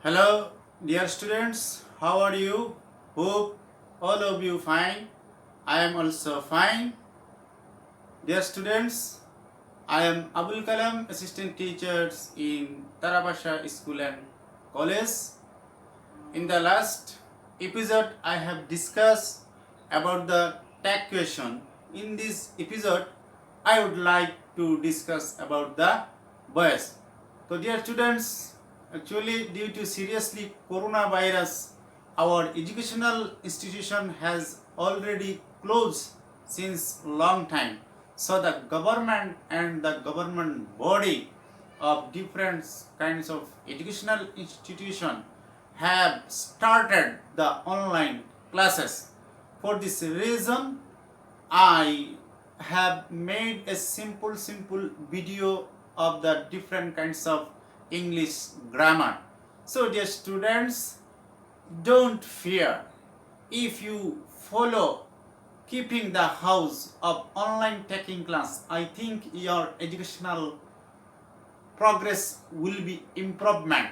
Hello, dear students. How are you? Hope all of you fine. I am also fine. Dear students, I am Abul Kalam, assistant teachers in Tarabasha School and College. In the last episode, I have discussed about the tag question. In this episode, I would like to discuss about the bias. So, dear students, actually, due to seriously coronavirus, our educational institution has already closed since long time. So, the government and the government body of different kinds of educational institution have started the online classes. For this reason, I have made a simple video of the different kinds of English grammar. So dear students, don't fear. If you follow keeping the house of online taking class, I think your educational progress will be improvement.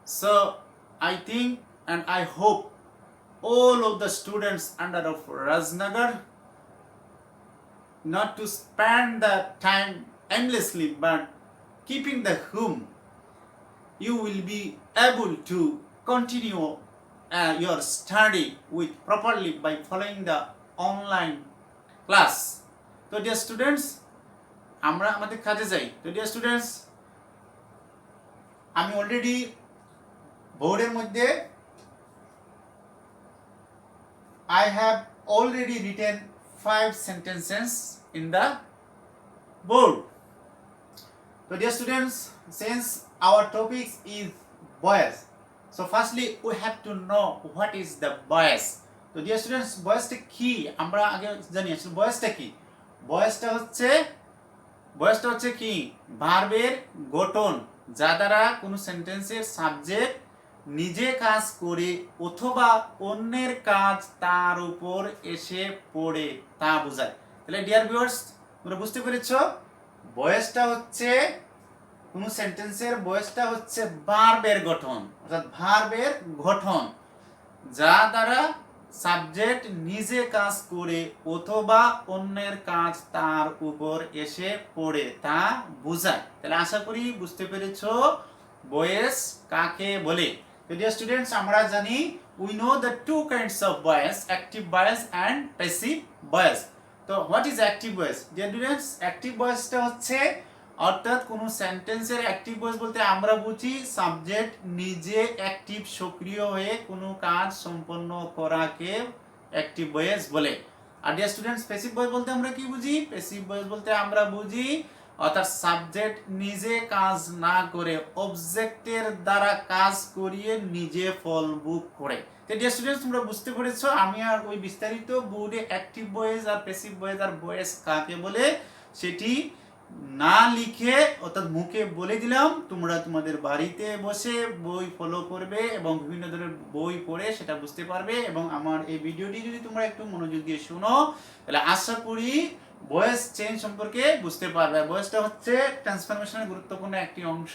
So I think and I hope all of the students under of Rajnagar not to spend the time aimlessly but keeping the home, you will be able to continue your study with properly by following the online class. তো dear students, আমরা আমাদের কাজে যাই। তো dear students, আমি already বোর্ডের মধ্যে I have already written 5 sentences in the board. So dear students, since our topic is bias, so firstly we have to know what is the bias. So dear students, biasটা কি আমরা আগে জানি। আসলে biasটা কি? biasটা হচ্ছে কি ভার্বের গঠন যা দ্বারা কোনো সেন্টেন্সের সাবজেক্ট নিজে কাজ করে অথবা অন্যের কাজ তার উপর এসে পড়ে তা বোঝায়। তাহলে ডিয়ার ভিউয়ার্স, তোমরা বুঝতে পেরেছো বয়েসটা হচ্ছে কোনো সেন্টেন্সের বয়েসটা হচ্ছে ভার্বের গঠন, অর্থাৎ ভার্বের গঠন যা দ্বারা সাবজেক্ট নিজে কাজ করে অথবা অন্যের কাজ তার উপর এসে পড়ে তা বোঝায়। তাহলে আশা করি বুঝতে পেরেছো বয়েস কাকে বলে। Dear students, আমরা জানি we know the two kinds of bias, active bias and passive bias. তো what is active bias? Dear students, active biasটা হচ্ছে অর্থাৎ কোন সেন্টেন্সের অ্যাক্টিভ ভয়েস বলতে আমরা বুঝি সাবজেক্ট নিজে অ্যাক্টিভ সক্রিয় হয়ে কোনো কাজ সম্পন্ন করাকে অ্যাক্টিভ ভয়েস বলে। আর ডিয়ার স্টুডেন্টস, প্যাসিভ ভয়েস বলতে আমরা কি বুঝি? প্যাসিভ ভয়েস বলতে আমরা বুঝি অর্থাৎ সাবজেক্ট নিজে কাজ না করে অবজেক্টের দ্বারা কাজ করিয়ে নিজে ফল ভোগ করে। তো ডিয়ার স্টুডেন্টস, তোমরা বুঝতে পেরেছো আমি আর ওই বিস্তারিত বোর্ডে অ্যাক্টিভ ভয়েস আর প্যাসিভ ভয়েস আর ভয়েস কাকে বলে সেটি না লিখে অর্থাৎ মুখে বলে দিলাম। তোমরা তোমাদের বাড়িতে বসে বই ফলো করবে এবং বিভিন্ন ধরনের বই পড়ে সেটা বুঝতে পারবে এবং আমার এই ভিডিওটি যদি তোমরা একটু মনোযোগ দিয়ে শোনো তাহলে আশা করি ভয়েস চেঞ্জ সম্পর্কে বুঝতে পারবে। ভয়েসটা হচ্ছে ট্রান্সফরমেশনের গুরুত্বপূর্ণ একটি অংশ,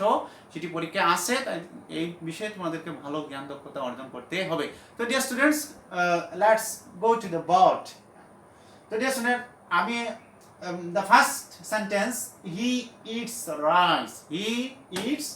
সেটি পরীক্ষায় আসে, তাই এই বিষয়ে তোমাদেরকে ভালো জ্ঞান দক্ষতা অর্জন করতে হবে। তো dear students, let's go to the board. তো ডিয়ার স্টুডেন্ট, আমি the first sentence, he eats rice. He eats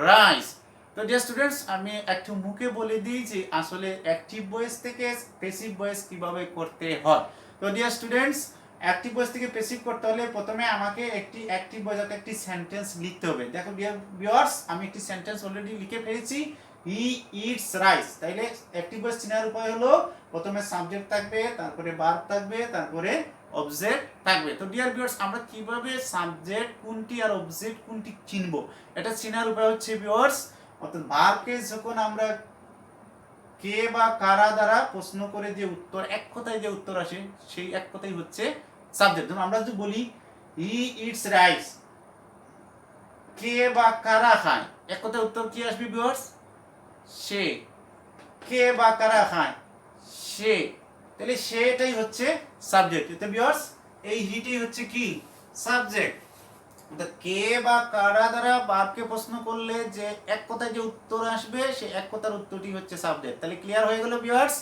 rice. তো ডিয়ার স্টুডেন্টস, আমি একটু মুখে বলে দিই যে আসলে অ্যাক্টিভ ভয়েস থেকে প্যাসিভ ভয়েস কিভাবে করতে হয়। তো ডিয়ার স্টুডেন্টস, অ্যাক্টিভ ভয়েস থেকে প্যাসিভ করতে হলে প্রথমে আমাকে একটি অ্যাক্টিভ ভয়েস অর্থাৎ একটি সেন্টেন্স লিখতে হবে। দেখো ডিয়ার ভিউয়ার্স, আমি একটি সেন্টেন্স অলরেডি লিখে ফেলেছি, হি ইটস রাইস। তাইলে অ্যাক্টিভ ভয়েস চেনার উপায় হলো প্রথমে সাবজেক্ট থাকবে, তারপরে ভার্ব থাকবে, তারপরে অবজেক্ট থাকবে। তো ডিয়ার ভিউয়ার্স, আমরা কিভাবে সাবজেক্ট কোনটি আর অবজেক্ট কোনটি চিনবো, এটা চেনার উপায় হচ্ছে ভিউয়ার্স, অর্থাৎ ভার্বকে যখন আমরা কে বা কারা দ্বারা প্রশ্ন করে যে উত্তর এক কথায় যে উত্তর আসে সেই এক কথাই হচ্ছে সাবজেক্ট। যেমন আমরা যদি বলি হি ইটস রাইস, কে বা কারা খায়, এক কথায় উত্তর কি আসবে ভিউয়ার্স? সে। কে বা কারা খায়? সে। তাহলে সেটাই হচ্ছে সাবজেক্ট। তো ভিউয়ার্স, এই হিটাই হচ্ছে কি সাবজেক্ট। কে বা কারা দ্বারা ভার্বকে প্রশ্ন করলে যে এক কথায় যে উত্তর আসবে সে এক কথার উত্তরটি হচ্ছে সাবজেক্ট। তাহলে ক্লিয়ার হয়ে গেল ভিউয়ার্স,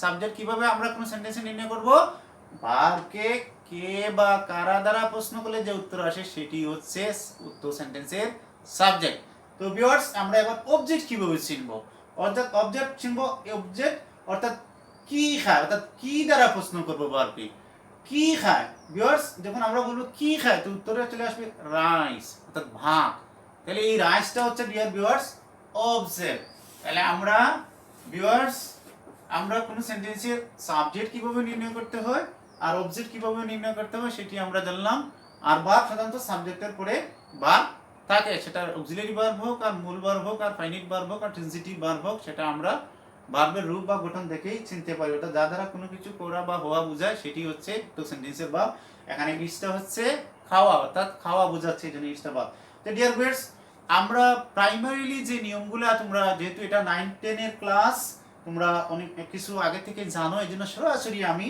সাবজেক্ট কিভাবে আমরা কোন সেন্টেন্সে নির্ণয় করব? ভার্বকে কে বা কারা দ্বারা প্রশ্ন করলে যে উত্তর আসে সেটি হচ্ছে উত্তর সেন্টেন্সের সাবজেক্ট। তো ভিউয়ার্স, আমরা এবার অবজেক্ট কিভাবে চিনব? অর্থাৎ অবজেক্ট চিনব, অবজেক্ট অর্থাৎ কি খায়, অর্থাৎ কি দ্বারা প্রশ্ন করব ভার্বকে কি খায়। ভিউয়ার্স, যখন আমরা বলবো কি খায় তো উত্তরে চলে আসবে রাইস অর্থাৎ ভাত। তাহলে এই রাইসটা হচ্ছে ডিয়ার ভিউয়ার্স অবজেক্ট। তাহলে আমরা ভিউয়ার্স আমরা কোন সেন্টেন্সের সাবজেক্ট কিভাবে নির্ণয় করতে হয় আর অবজেক্ট কিভাবে নির্ণয় করতে হয় সেটি আমরা জানলাম। আর ভার্ব সাধারণত সাবজেক্টের পরে ভার্ব থাকে, সেটা অক্সিলারি ভার্ব হোক আর মূল ভার্ব হোক আর ফাইনাইট ভার্ব হোক আর ট্রান্সিটিভ ভার্ব হোক, সেটা আমরা ভার্বের রূপ বা গঠন দেখেই চিনতে পারি। অর্থাৎ যা দ্বারা কোনো কিছু করা বা হওয়া বোঝায় সেটি হচ্ছে তো সেন্টেন্সের ভার্ব। এখানে ইজটা হচ্ছে খাওয়া, অর্থাৎ খাওয়া বোঝাচ্ছে, এই জন্য ইজটা ভার্ব। তো ডিয়ার ভিউয়ার্স, আমরা প্রাইমারিলি যে নিয়মগুলো, তোমরা যেহেতু এটা 9-10 এর ক্লাস, তোমরা অনেক কিছু আগে থেকে জানো, এই জন্য সরাসরি আমি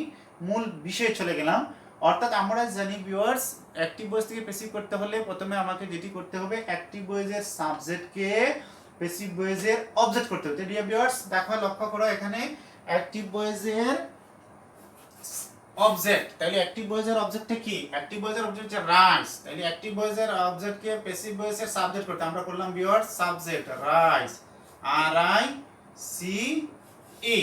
মূল বিষয়ে চলে গেলাম। অর্থাৎ আমরা জানি ভিউয়ার্স, অ্যাক্টিভ ভয়েস থেকে প্যাসিভ করতে হলে প্রথমে আমাকে যেটি করতে হবে, অ্যাক্টিভ ভয়েসের সাবজেক্টকে প্যাসিভ ভয়েসের অবজেক্ট করতে হবে। ডিয়ার ভিউয়ার্স দেখো, লক্ষ্য করো এখানে অ্যাক্টিভ ভয়েসের অবজেক্ট, তাহলে অ্যাক্টিভ ভয়েসের অবজেক্টটা কি? অ্যাক্টিভ ভয়েসের অবজেক্ট হচ্ছে রাইস। তাহলে অ্যাক্টিভ ভয়েসের অবজেক্টকে প্যাসিভ ভয়েসের সাবজেক্ট করতে আমরা করলাম viewers subject rice, R I C E,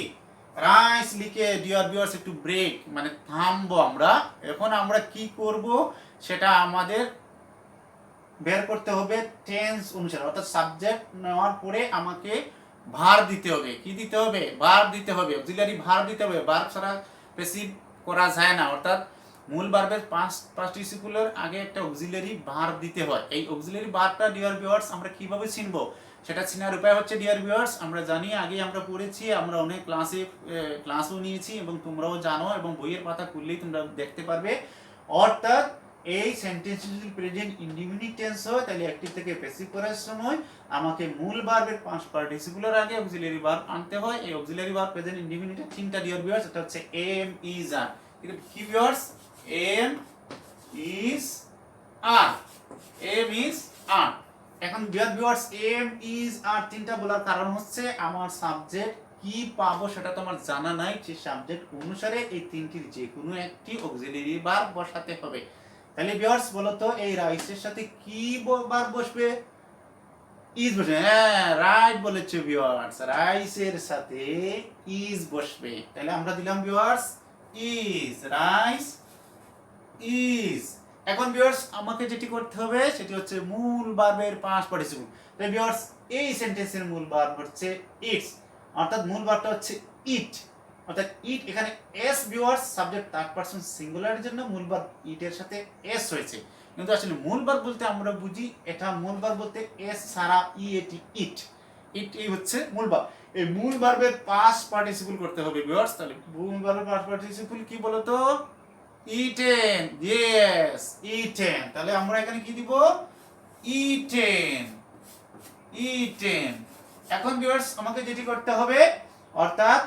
rice লিখে ডিয়ার ভিউয়ার্স একটু ব্রেক মানে থামবো আমরা। এখন আমরা কি করব সেটা আমাদের বের করতে হবে টেন্স অনুসারে, অর্থাৎ সাবজেক্ট নেওয়ার পরে আমাকে ভার্ব দিতে হবে। কি দিতে হবে? ভার্ব দিতে হবে, অক্সিলারি ভার্ব দিতে হবে। ভার্ব ছাড়া প্যাসিভ করা যায় না, অর্থাৎ মূল ভার্বের পাস্ট পার্টিসিপুলার আগে একটা অক্সিলারি ভার্ব দিতে হয়। এই অক্সিলারি ভার্বটা ডিয়ার ভিউয়ার্স আমরা কিভাবে চিনবো? সেটা চিনার উপায় হচ্ছে ডিয়ার ভিউয়ার্স, আমরা জানি আগে আমরা পড়েছি, আমরা অনেক ক্লাসও নিয়েছি এবং তোমরাও জানো এবং বইয়ের পাতা খুললেই তোমরা দেখতে পারবে। অর্থাৎ এই সেন্টেন্স যদি প্রেজেন্ট ইনডিফিনিট টেন্স হয় তাহলে অ্যাক্টিভ থেকে প্যাসিভ করার সময় আমাকে মূল ভার্বের পাস্ট পার্টিসিপুলার আগে অক্সিলারি ভার্ব আনতে হয়। এই অক্সিলারি ভার্ব প্রেজেন্ট ইনডিফিনিটের তিনটা ডিয়ার ভিউয়ার্স, এটা হচ্ছে এম ইজ আর। কি viewers? Am is are, am is are. এখন dear viewers am is are তিনটা বলার কারণ হচ্ছে আমার সাবজেক্ট কি পাবো সেটা তো আমার জানা নাই, সেই সাবজেক্ট অনুসারে এই তিনটির যে কোনো একটি অক্সিলারি ভার্ব বসাতে হবে। তাহলে ভিউয়ার্স বলো তো এই রাইসের সাথে কি ভার্ব বসবে? ইজ বসবে। হ্যাঁ, রাইট বলেছো ভিউয়ার্স, রাইসের সাথে ইজ বসবে। তাহলে আমরা দিলাম ভিউয়ার্স ইজ, রাইস ইজ। এখন ভিউয়ার্স আমাকে যেটি করতে হবে সেটি হচ্ছে মূল ভার্বের পাস্ট পার্টিসিপল। তাহলে ভিউয়ার্স এই সেন্টেন্সের মূল ভার্ব হচ্ছে ইটস, অর্থাৎ মূল ভার্বটা হচ্ছে ইট, অর্থাৎ ইট। এখানে এস ভিউয়ার্স সাবজেক্ট থার্ড পারসন সিঙ্গুলারের জন্য মূল ভার্ব ইট এর সাথে এস হয়েছে, কিন্তু আসলে মূল ভার্ব বলতে আমরা বুঝি এটা মূল ভার্ব বলতে এস ছাড়া ই এটি ইট, ইট এই হচ্ছে মূল ভার্ব। এই মূল ভার্বের পাস্ট পার্টিসিপল করতে হবে ভিউয়ার্স। তাহলে মূল ভার্বের পাস্ট পার্টিসিপল কি বলো তো? Eaten, yes eaten. তাহলে আমরা এখানে কি দিব? Eaten, eaten. এখন ভিউয়ার্স আমাকে যেটি করতে হবে, অর্থাৎ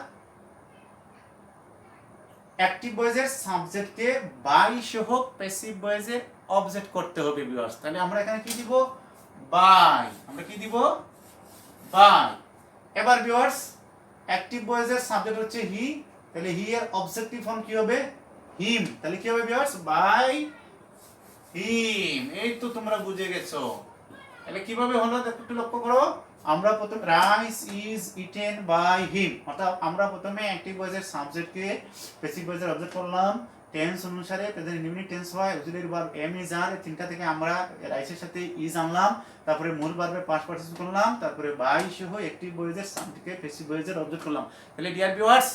অ্যাক্টিভ ভয়েসের সাবজেক্টকে বাই সহ প্যাসিভ ভয়েসের অবজেক্ট করতে হবে ভিউয়ার্স। তাহলে আমরা এখানে কি দিব? বাই। আমরা কি দিব? বাই। এবার ভিউয়ার্স অ্যাক্টিভ ভয়েসের সাবজেক্ট হচ্ছে হি, তাহলে হি এর অবজেক্টিভ ফর্ম কি হবে? হিম। তাহলে কি হবে ভিউয়ার্স? By him. এই তো তোমরা বুঝে গেছো। তাহলে কিভাবে হলো একটু লক্ষ্য করো। আমরা প্রথমে rice is eaten by him, অর্থাৎ আমরা প্রথমে অ্যাক্টিভ ভয়েসের সাবজেক্টকে প্যাসিভ ভয়েসের অবজেক্ট করলাম টেন্স অনুসারে, প্রেজেন্ট ইনডিফিনিট টেন্স হয়, auxiliary verb am is are, এই তিনটা থেকে আমরা রাইসের সাথে ইজ আনলাম, তারপরে মূল ভার্বের পাস্ট পার্টিসিপল করলাম, তারপরে বাই সহ অ্যাক্টিভ ভয়েসের সাবজেক্টকে প্যাসিভ ভয়েসের অবজেক্ট করলাম। তাহলে ডিয়ার ভিউয়ার্স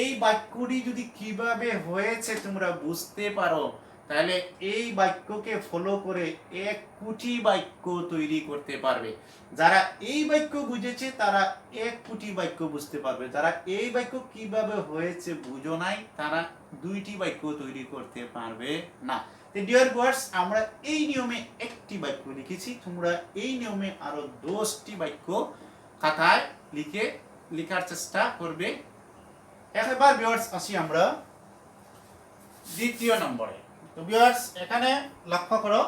এই বাক্যটি যদি কিভাবে হয়েছে তোমরা বুঝতে পারো, তাহলে এই বাক্যকে ফলো করে 1 কোটি বাক্য তৈরি করতে পারবে। যারা এই বাক্য বুঝেছে তারা 1 কোটি বাক্য বুঝতে পারবে, যারা এই বাক্য কিভাবে হয়েছে বুঝো নাই তারা 2টি বাক্য তৈরি করতে পারবে না। ডিয়ার ভিউয়ার্স আমরা এই নিয়মে 1টি বাক্য লিখেছি, তোমরা এই নিয়মে আরো 10টি বাক্য খাতায় লেখার চেষ্টা করবে। এবার ভিউয়ার্স আসি আমরা দ্বিতীয় নম্বরে। তো ভিউয়ার্স এখানে লক্ষ্য করো,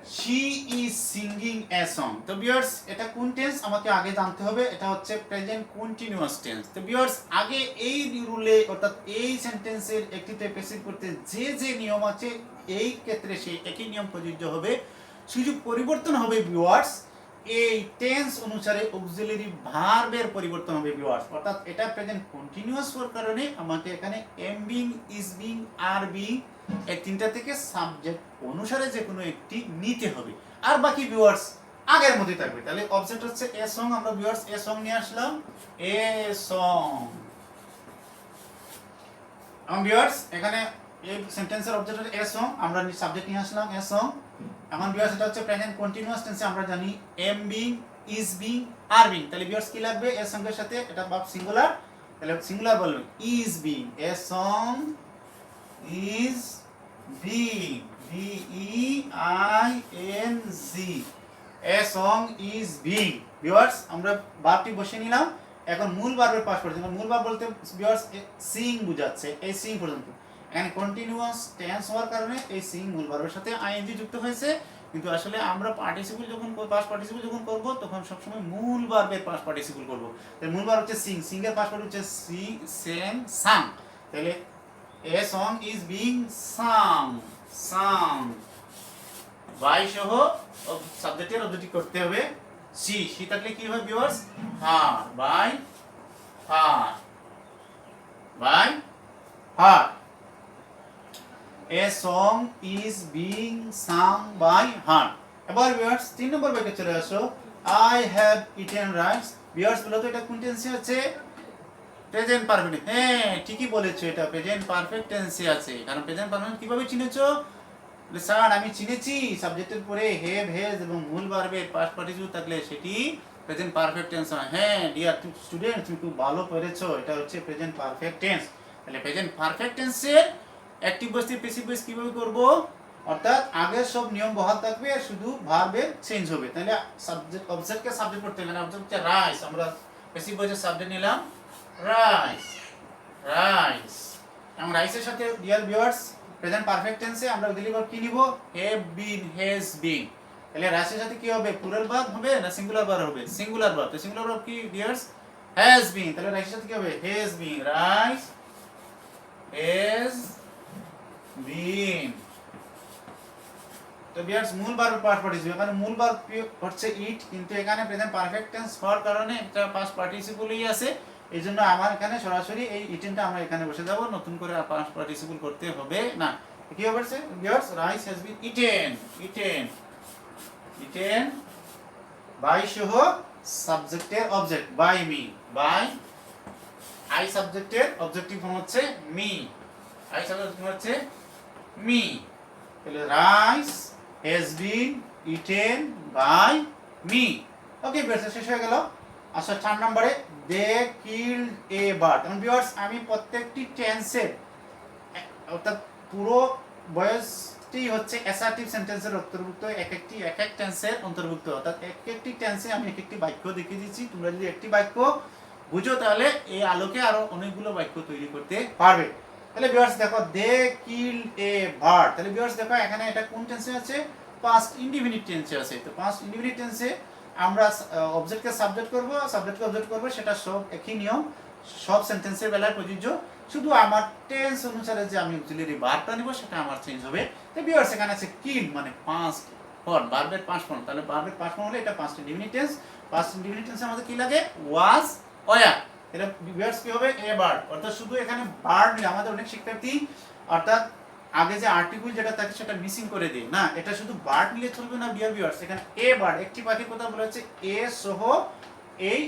she is singing a song। তো ভিউয়ার্স এটা কোন টেন্স আমাকে আগে জানতে হবে, এটা হচ্ছে প্রেজেন্ট কন্টিনিউয়াস টেন্স। তো ভিউয়ার্স আগে এই রুলে অর্থাৎ এই সেন্টেন্সের একটিতে প্যাসিভ করতে যে যে নিয়ম আছে এই ক্ষেত্রে সেই একই নিয়ম প্রযোজ্য হবে, শুধু পরিবর্তন হবে ভিউয়ার্স এই টেন্স অনুসারে অক্সিলারি ভার্বের পরিবর্তন হবে ভিউয়ার্স। অর্থাৎ এটা প্রেজেন্ট কন্টিনিউয়াস হওয়ার কারণে আমাকে এখানে M being, is being, are being এই তিনটা থেকে সাবজেক্ট অনুসারে যে কোনো একটি নিতে হবে, আর বাকি ভিউয়ার্স আগের মতোই থাকবে। তাহলে অবজেক্ট হচ্ছে এ সং, আমরা ভিউয়ার্স এ সং নিয়ে আসলাম, এ সং। এখন ভিউয়ার্স এখানে এই সেন্টেন্সের অবজেক্ট হচ্ছে এ সং, আমরা সাবজেক্ট নিয়ে আসলাম এ সং। এখন ভিউয়ার্স এটা হচ্ছে প্রেজেন্ট কন্টিনিউয়াস টেন্সে আমরা জানি am being, is being, are being. তাহলে ভিউয়ার্স কি লাগবে এ সং এর সাথে, এটা ভার্ব সিঙ্গুলার, তাহলে সিঙ্গুলার বলবেন is being, a song is being, B E I N G, a song is being. Viewers আমরা ভার্বটি বসিয়ে নিলাম, এখন মূল ভার্বের পাশ পর্যন্ত, মূল ভার্ব বলতে ভিউয়ার্স সিং বোঝাচ্ছে, এই সিং পর্যন্ত। এখানে কন্টিনিউয়াস টেন্স হওয়ার কারণে এই সিং মূল ভার্বের সাথে আইএনজি যুক্ত হয়েছে, কিন্তু আসলে আমরা পার্টিসিপল যখন পাস্ট পার্টিসিপল যখন করব তখন সবসময় মূল ভার্বের পাস্ট পার্টিসিপল করব। তাই মূল ভার্ব হচ্ছে সিং, সিং এর পাস্ট ভার্ব হচ্ছে সি সেং সাং। তাহলে a song is being sung, sung by সহ সাবজেক্টের অবজেক্টিভ করতে হবে সি, সি থাকলে কি হবে viewers her, by her, by her. A song is being sung by her। এবার ভিউয়ার্স 3 নম্বর বাক্যে চলে আসো, I have eaten rice। Viewers বলো তো এটা কোন টেন্সে আছে, প্রেজেন্ট পারফেক্ট। হ্যাঁ ঠিকই বলেছো, এটা প্রেজেন্ট পারফেক্ট টেন্সে আছে। কারণ প্রেজেন্ট পারফেক্ট কিভাবে চিনেছো, স্যার আমি চিনেছি সাবজেক্টের পরে হ্যাভ, হ্যাজ এবং মূল ভার্বের পাস্ট পার্টিসিপল থাকলে সেটি প্রেজেন্ট পারফেক্ট টেন্স হয়। হ্যাঁ ডিয়ার স্টুডেন্ট তুমি খুব ভালো পড়েছো, এটা হচ্ছে প্রেজেন্ট পারফেক্ট টেন্স। তাহলে প্রেজেন্ট পারফেক্ট টেন্সের অ্যাক্টিভ ভয়েস থেকে প্যাসিভ ভয়েস কিভাবে করব, অর্থাৎ আগের সব নিয়ম বহাল থাকবে, শুধু ভার্বের চেঞ্জ হবে। তাহলে সাবজেক্ট অবজেক্টকে সাবজেক্ট করতে হবে, অবজেক্ট হচ্ছে রাইস, আমরা প্যাসিভ ভয়েসের সাবজেক্ট নিলাম রাইস, রাইস। এবং রাইসের সাথে ডিয়ার ভিউয়ার্স প্রেজেন্ট পারফেক্ট টেন্সে আমরা অক্সিলারি ভার্ব কি নিব, হ্যাভ বিন, হ্যাজ বিন। তাহলে রাইসের সাথে কি হবে, প্লুরাল ভার্ব হবে না সিঙ্গুলার ভার্ব হবে, সিঙ্গুলার ভার্ব। তো সিঙ্গুলার ভার্ব কি ডিয়ার্স, হ্যাজ বিন। তাহলে রাইসের সাথে কি হবে, হ্যাজ বিন, রাইস হ্যাজ বিন। তো ভিউয়ার্স মূল ভার্ব পাস্ট পার্টিসিপল, এখানে মূল ভার্ব হচ্ছে ইট, কিন্তু এখানে প্রেজেন্ট পারফেক্ট টেন্স হওয়ার কারণে এটা পাস্ট পার্টিসিপলই আছে। এইজন্য আমার এখানে সরাসরি এই ইটেনটা আমরা এখানে বসে যাব, নতুন করে পাস্ট পার্টিসিপল করতে হবে না। কি হবে viewers, rice has been eaten, eaten, eaten by সহ সাবজেক্টের object by me, by I সাবজেক্টের অবজেক্টিভ ফর্ম হচ্ছে মি, আই সাবজেক্ট ফর্ম হচ্ছে মি। তাহলে rice has been eaten by me. Okay viewers শেষ হয়ে গেল। আচ্ছা 4 নম্বরে দে কিলড এ বার্ড। এখন ভিউয়ার্স আমি প্রত্যেকটি টেন্সের অর্থাৎ পুরো বয়সটি হচ্ছে অ্যাসার্টিভ সেন্টেন্সের অন্তর্ভুক্ত, এক টেন্সের অন্তর্ভুক্ত, অর্থাৎ একটি টেন্সে আমি এক একটি বাক্য দেখিয়ে দিচ্ছি। তোমরা যদি একটি বাক্য বুঝো তাহলে এই আলোকে আরো অনেকগুলো বাক্য তৈরি করতে পারবে। তাহলে ভিউয়ার্স দেখো দে কিলড এ বার্ড, তাহলে ভিউয়ার্স দেখো এখানে এটা কোন টেন্সে আছে, পাস্ট ইনডিফিনিট টেন্সে আছে। তো পাস্ট ইনডিফিনিট টেন্সে আমরা অবজেক্টকে সাবজেক্ট করব, সাবজেক্টকে অবজেক্ট করব, সেটা সব একই নিয়ম, সব সেন্টেন্সের বেলায় প্রযোজ্য। শুধু আমার টেন্স অনুসারে যে আমি অক্সিলারি ভার্বটা নিব সেটা আমার চেঞ্জ হবে। তো ভিউয়ার্স এখানে আছে কিল মানে পাস্ট ফর্ম, ভার্বের পাস্ট ফর্ম। তাহলে ভার্বের পাস্ট ফর্ম হলে এটা past indefinite tense. Past indefinite টেন্সে আমাদের কি লাগে, ওয়াজ, ওয়ার। এটা ভিউয়ার্স কি হবে, এ বার্ড। অর্থাৎ শুধু এখানে বার্ড নিয়ে আমাদের অনেক শিক্ষার্থী অর্থাৎ আগে যে আর্টিকেল যেটা থাকে সেটা মিসিং করে দেয় না, এটা শুধু বার্ড নিলে চলবে না ডিয়ার ভিউয়ার্স। এখানে এ বার্ড একটি পাখির কথা বলা হচ্ছে, এ সহ এই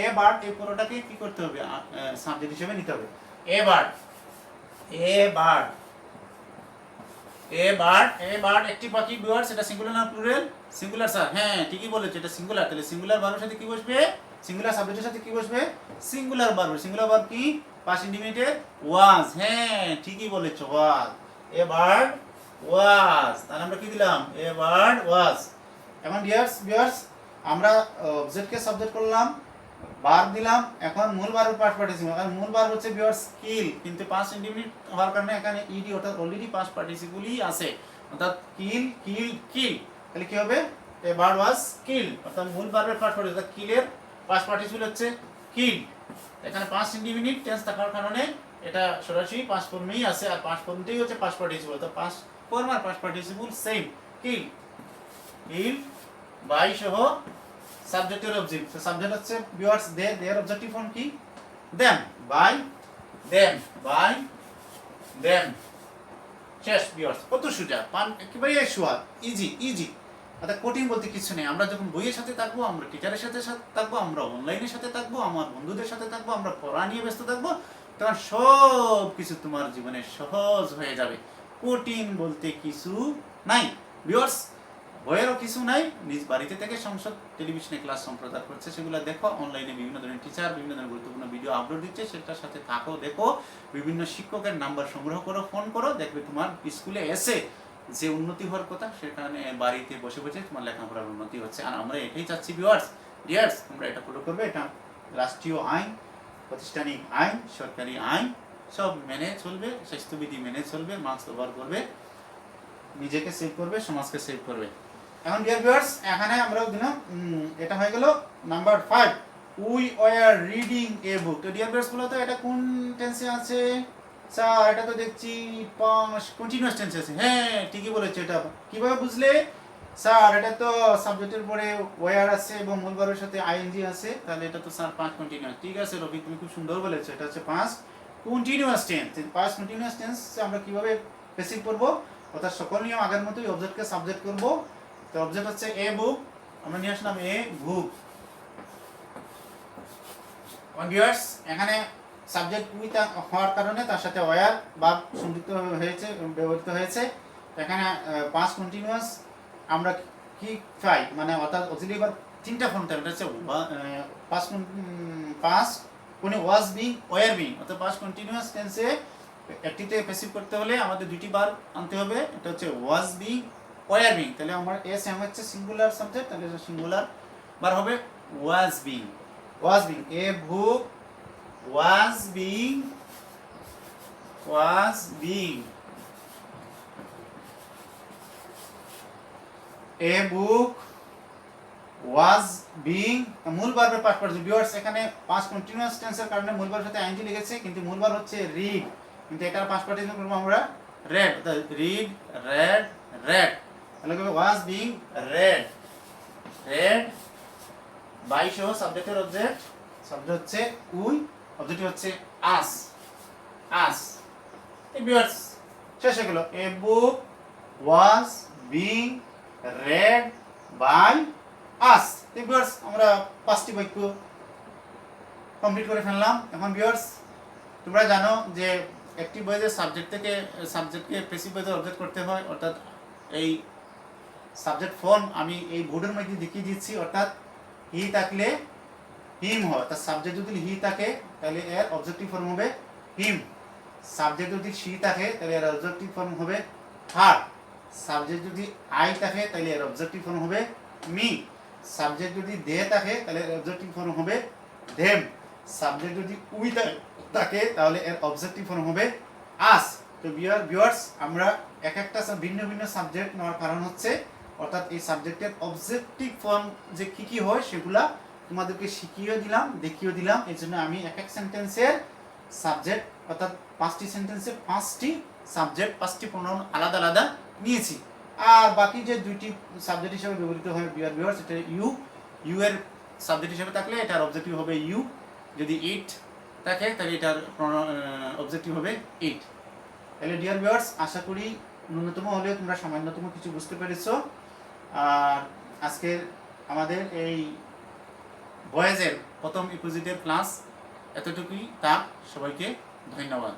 এ বার্ড এই পুরোটাকে কি করতে হবে, সাবজেক্ট হিসেবে নিতে হবে। A bird, a bird, a bird, a bird একটি পাখি ভিউয়ার্স। এটা সিঙ্গুলার না প্লুরাল, সিঙ্গুলার স্যার। হ্যাঁ ঠিকই বলেছো, এটা সিঙ্গুলার। তাহলে সিঙ্গুলার ভার্বের সাথে কি বসবে, সিঙ্গুলার সাবজেক্টের সাথে কি বসবে, সিঙ্গুলার ভার্ব। সিঙ্গুলার ভার্ব কি, পাস্ট ইনডিফিনিটের ওয়াজ। হ্যাঁ ঠিকই বলেছো, ওয়াজ, এ বার্ড ওয়াজ। তাহলে আমরা কি দিলাম, এ বার্ড ওয়াজ। এখন ভিউয়ার্স আমরা অবজেক্টকে সাবজেক্ট করলাম, ভার্ব দিলাম, এখন মূল ভার্বের পাস্ট পার্টিসিপল। আর মূল ভার্ব হচ্ছে ভিউয়ার্স কিল, কিন্তু পাস্ট ইনডিফিনিট হওয়ার কারণে এখানে ইডি অর্থাৎ অলরেডি পাস্ট পার্টিসিপলই আছে, অর্থাৎ কিল, কিল, কিল। তাহলে কি হবে এ বার্ড ওয়াজ কিল্ড, অর্থাৎ মূল ভার্বের পাস্ট পার্টিসিপল কিলের পাস্ট পার্টিসিপল হচ্ছে কিল্ড। এখানে পাস্ট ইনডিফিনিট টেন্স থাকার কারণে এটা সরাসরি পাস্ট ফর্মেই আছে, আর পাস্ট ফর্মটাই হচ্ছে পাস্ট পার্টিসিপল, তো পাস্ট ফর্ম আর past participle same. Kill kill by সহ সাবজেক্টের অবজেক্ট, তো সাবজেক্ট হচ্ছে viewers they, their objective form কি them, by them, by them. শেষ ভিউয়ার্স, কত সোজা, একেবারে সোজা, ইজি ইজি, অর্থাৎ কঠিন বলতে কিছু নেই। আমরা যখন বইয়ের সাথে থাকবো, আমরা টিচারের সাথে থাকবো, আমরা অনলাইনের সাথে থাকবো, আমার বন্ধুদের সাথে থাকবো, আমরা পড়া নিয়ে ব্যস্ত থাকবো, তখন সব কিছু তোমার জীবনে সহজ হয়ে যাবে। কঠিন বলতে কিছু নাই ভিউয়ার্স, বইয়েরও কিছু নাই। নিজ বাড়িতে থেকে সংসদ টেলিভিশনে ক্লাস সম্প্রচার করছে, সেগুলো দেখো। অনলাইনে বিভিন্ন ধরনের টিচার বিভিন্ন ধরনের গুরুত্বপূর্ণ ভিডিও আপলোড দিচ্ছে, সেটার সাথে থাকো, দেখো। বিভিন্ন শিক্ষকের নাম্বার সংগ্রহ করো, ফোন করো, দেখবে তোমার স্কুলে এসে যে উন্নতি হওয়ার কথা, সেখানে বাড়িতে বসে বসে তোমার লেখাপড়ার উন্নতি হচ্ছে। আর আমরা এটাই চাচ্ছি ভিউয়ার্স, ডিয়ার্স, তোমরা এটা ফলো করবে। এটা রাষ্ট্রীয় আইন, প্রাতিষ্ঠানিক আইন, সরকারি আইন সব মেনে চলবে, স্বাস্থ্যবিধি মেনে চলবে, মাস্ক ব্যবহার করবে, নিজেকে সেভ করবে, সমাজকে সেভ করবে। এখন ডিয়ার ভিউয়ার্স, এখানে আমরা দিলাম এটা হয়ে গেল number 5, we were reading a বুক। তো ডিয়ার ভিউয়ার্স বলো তো এটা কোন টেন্সে আছে? স্যার এটা তো দেখছি কন্টিনিউয়াস টেন্সে আছে। হ্যাঁ ঠিকই বলেছে। এটা কিভাবে বুঝলে? স্যার এটা তো সাবজেক্টের পরে ওয়ার আছে এবং মূল ভার্বের সাথে আইএনজি আছে, তাহলে এটা তো স্যার পাস্ট কন্টিনিউয়াস। ঠিক আছে রফিক, তুমি খুব সুন্দর বলেছো, এটা হচ্ছে past continuous tense. Past continuous tense আমরা কিভাবে প্যাসিভ করব? অর্থাৎ সকল নিয়ম আগের মতোই, অবজেক্টকে সাবজেক্ট করব। তো অবজেক্ট হচ্ছে এ বুক, আমরা নিয়ে আসলাম এ বুক। ভিউয়ার্স এখানে সাবজেক্ট উইথ হওয়ার কারণে তার সাথে ওয়ার বা সংযুক্ত হয়েছে, ব্যবহৃত হয়েছে। এখানে পাস্ট কন্টিনিউয়াস আমরা কি পাই, মানে অর্থাৎ অক্সিলিয়ারি ভার্ব তিনটা ফর্ম থাকে। এটা হচ্ছে পাস্ট কোন ওয়াজ বিং, ওয়ার বিং। অর্থাৎ পাস্ট কন্টিনিউয়াস টেন্সে একটিতে প্যাসিভ করতে হলে আমাদের দুটি ভার্ব আনতে হবে। এটা হচ্ছে ওয়াজ বিং, ওয়ার বিং। তাহলে আমার এস এম হচ্ছে সিঙ্গুলার সাবজেক্ট, তাহলে সিঙ্গুলার ভার্ব হবে was being. Was being, A book was being, was being, A book was being. মূল ভার্বের পাস্ট পার্টিসিপল। ভিউয়ার্স এখানে পাস্ট কন্টিনিউয়াস টেন্সের কারণে মূল ভার্বের সাথে আইএনজি লিখেছে, কিন্তু মূল ভার্ব হচ্ছে রিড, কিন্তু এটার পাস্ট পার্টিসিপল করব আমরা রেড। Read, red, red. তাহলে কি হবে? Was being read, read by সহ সাবজেক্টের অবজেক্ট। সাবজেক্ট হচ্ছে উই, অবজেক্ট হচ্ছে আস, আস। এই ভিউয়ার্স শেষ হয়ে গেল। A book was being read by us. এই ভিউয়ার্স আমরা 5টি বাক্য কমপ্লিট করে ফেললাম। এখন ভিউয়ার্স তোমরা জানো যে একটি বইয়ের সাবজেক্ট থেকে সাবজেক্টকে প্যাসিভ ভয়েসে অবজেক্ট করতে হয়, অর্থাৎ এই সাবজেক্ট ফর্ম আমি এই বোর্ডের মধ্যে দেখিয়ে দিচ্ছি। অর্থাৎ হি থাকলে হিম হয়, অর্থাৎ সাবজেক্ট যদি হি থাকে তাহলে এর অবজেক্টিভ ফর্ম হবে হিম। সাবজেক্ট যদি শি থাকে তাহলে এর অবজেক্টিভ ফর্ম হবে হার। সাবজেক্ট যদি আই থাকে তাহলে এর অবজেক্টিভ ফর্ম হবে মি। সাবজেক্ট যদি দে থাকে তাহলে এর অবজেক্টিভ ফর্ম হবে দেম। সাবজেক্ট যদি উই থাকে তাহলে এর অবজেক্টিভ ফর্ম হবে আস। তো ভিউয়ার্স আমরা এক একটা ভিন্ন ভিন্ন সাবজেক্ট নেওয়ার কারণ হচ্ছে, অর্থাৎ এই সাবজেক্টের অবজেক্টিভ ফর্ম যে কি কি হয় সেগুলা তোমাদেরকে শিখিয়ে দিলাম, দেখিয়ে দিলাম। এই জন্য আমি এক এক সেন্টেন্সের সাবজেক্ট, অর্থাৎ 5টি সেন্টেন্সে 5টি সাবজেক্ট, 5টি প্রোনাউন আলাদা আলাদা নিয়েছি। আর বাকি যে 2টি সাবজেক্ট হিসেবে ব্যবহৃত হয় ভিউয়ার্স, এটা ইউ, ইউ এর সাবজেক্ট হিসেবে থাকলে এটার অবজেক্টিভ হবে ইউ। যদি ইট থাকে তাহলে এটার অবজেক্টিভ হবে ইট। তাহলে ডিয়ার ভিউয়ার্স আশা করি ন্যূনতম হলেও তোমরা সামান্যতম কিছু বুঝতে পেরেছো। আর আজকের আমাদের এই বয়েজের প্রথম ইপোজিটের ক্লাস এতটুকুই। তা সবাইকে ধন্যবাদ।